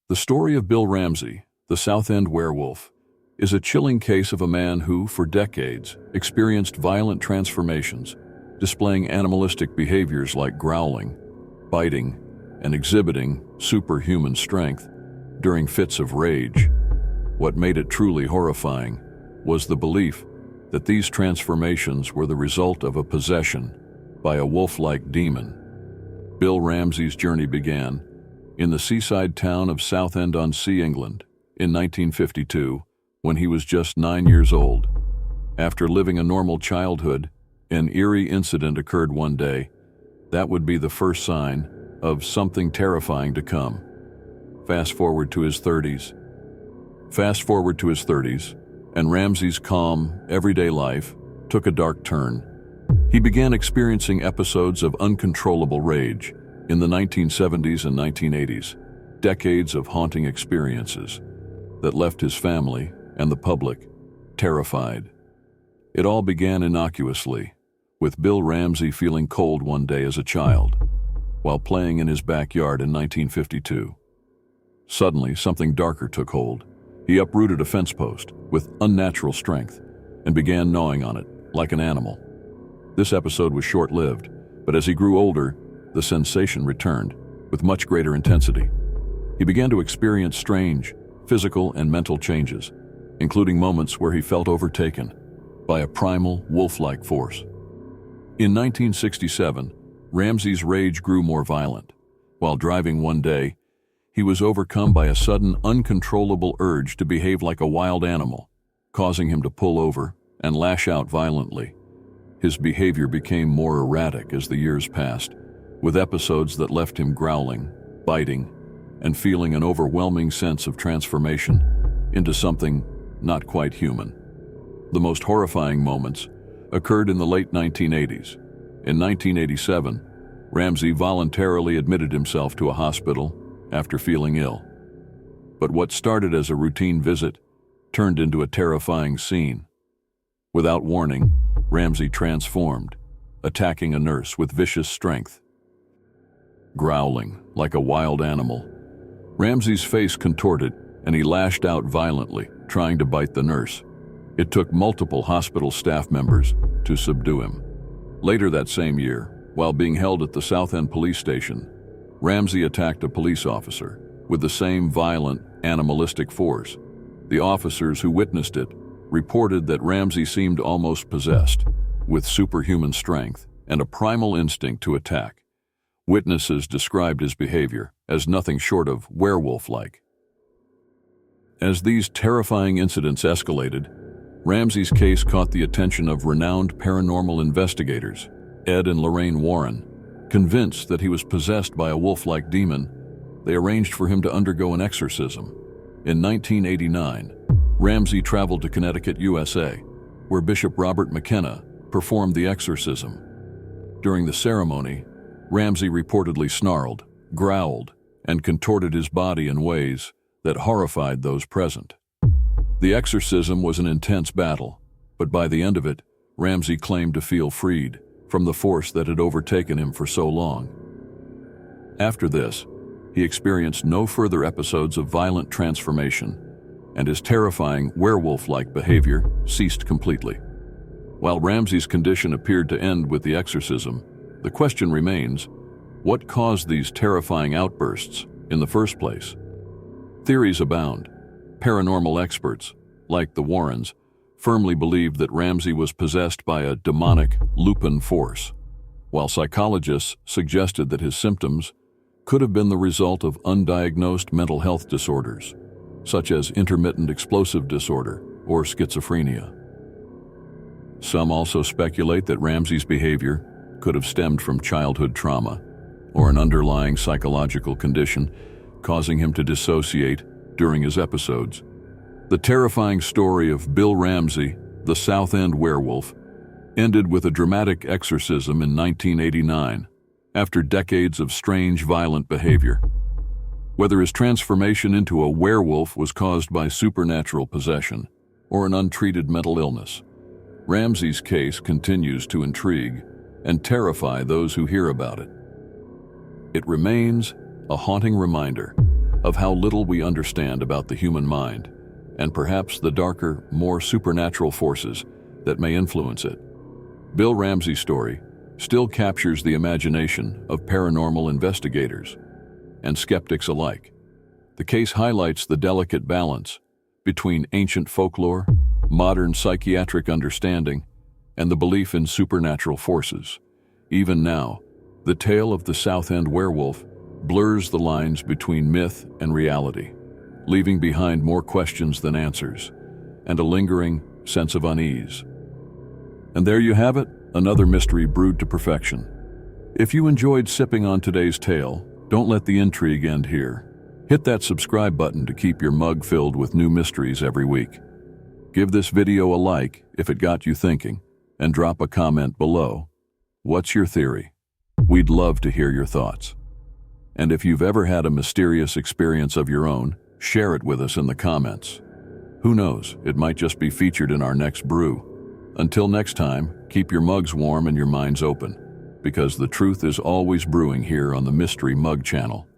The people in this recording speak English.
The story of Bill Ramsey, the Southend Werewolf, is a chilling case of a man who, for decades, experienced violent transformations, displaying animalistic behaviors like growling, biting, and exhibiting superhuman strength during fits of rage. What made it truly horrifying was the belief that these transformations were the result of a possession by a wolf-like demon. Bill Ramsey's journey began in the seaside town of Southend-on-Sea, England, in 1952, when he was just 9 years old. After living a normal childhood, an eerie incident occurred one day that would be the first sign of something terrifying to come. Fast forward to his 30s, and Ramsey's calm, everyday life took a dark turn. He began experiencing episodes of uncontrollable rage in the 1970s and 1980s, decades of haunting experiences that left his family and the public terrified. It all began innocuously, with Bill Ramsey feeling cold one day as a child, while playing in his backyard in 1952. Suddenly, something darker took hold. He uprooted a fence post with unnatural strength and began gnawing on it like an animal. This episode was short-lived, but as he grew older, the sensation returned with much greater intensity. He began to experience strange physical and mental changes, including moments where he felt overtaken by a primal, wolf-like force. In 1967, Ramsey's rage grew more violent. While driving one day, he was overcome by a sudden, uncontrollable urge to behave like a wild animal, causing him to pull over and lash out violently. His behavior became more erratic as the years passed, with episodes that left him growling, biting, and feeling an overwhelming sense of transformation into something not quite human. The most horrifying moments occurred in the late 1980s. In 1987, Ramsey voluntarily admitted himself to a hospital after feeling ill. But what started as a routine visit turned into a terrifying scene. Without warning, Ramsey transformed, attacking a nurse with vicious strength. Growling like a wild animal, Ramsey's face contorted and he lashed out violently, trying to bite the nurse. It took multiple hospital staff members to subdue him. Later that same year, while being held at the Southend police station, Ramsey attacked a police officer with the same violent, animalistic force. The officers who witnessed it reported that Ramsey seemed almost possessed, with superhuman strength and a primal instinct to attack. Witnesses described his behavior as nothing short of werewolf-like. As these terrifying incidents escalated, Ramsey's case caught the attention of renowned paranormal investigators, Ed and Lorraine Warren. Convinced that he was possessed by a wolf-like demon, they arranged for him to undergo an exorcism. In 1989, Ramsey traveled to Connecticut, USA, where Bishop Robert McKenna performed the exorcism. During the ceremony, Ramsey reportedly snarled, growled, and contorted his body in ways that horrified those present. The exorcism was an intense battle, but by the end of it, Ramsey claimed to feel freed from the force that had overtaken him for so long. After this, he experienced no further episodes of violent transformation, and his terrifying werewolf-like behavior ceased completely. While Ramsey's condition appeared to end with the exorcism, the question remains, what caused these terrifying outbursts in the first place? Theories abound. Paranormal experts, like the Warrens, firmly believed that Ramsey was possessed by a demonic, lupin force, while psychologists suggested that his symptoms could have been the result of undiagnosed mental health disorders, such as intermittent explosive disorder or schizophrenia. Some also speculate that Ramsey's behavior could have stemmed from childhood trauma or an underlying psychological condition causing him to dissociate during his episodes. The terrifying story of Bill Ramsey, the Southend Werewolf, ended with a dramatic exorcism in 1989, after decades of strange, violent behavior. Whether his transformation into a werewolf was caused by supernatural possession or an untreated mental illness, Ramsey's case continues to intrigue and terrify those who hear about it. It remains a haunting reminder of how little we understand about the human mind, and perhaps the darker, more supernatural forces that may influence it. Bill Ramsey's story still captures the imagination of paranormal investigators and skeptics alike. The case highlights the delicate balance between ancient folklore, modern psychiatric understanding, and the belief in supernatural forces. Even now, the tale of the Southend Werewolf blurs the lines between myth and reality, leaving behind more questions than answers, and a lingering sense of unease. And there you have it, another mystery brewed to perfection. If you enjoyed sipping on today's tale, don't let the intrigue end here. Hit that subscribe button to keep your mug filled with new mysteries every week. Give this video a like if it got you thinking, and drop a comment below. What's your theory? We'd love to hear your thoughts. And if you've ever had a mysterious experience of your own, share it with us in the comments. Who knows, it might just be featured in our next brew. Until next time, keep your mugs warm and your minds open, because the truth is always brewing here on the Mystery Mug channel.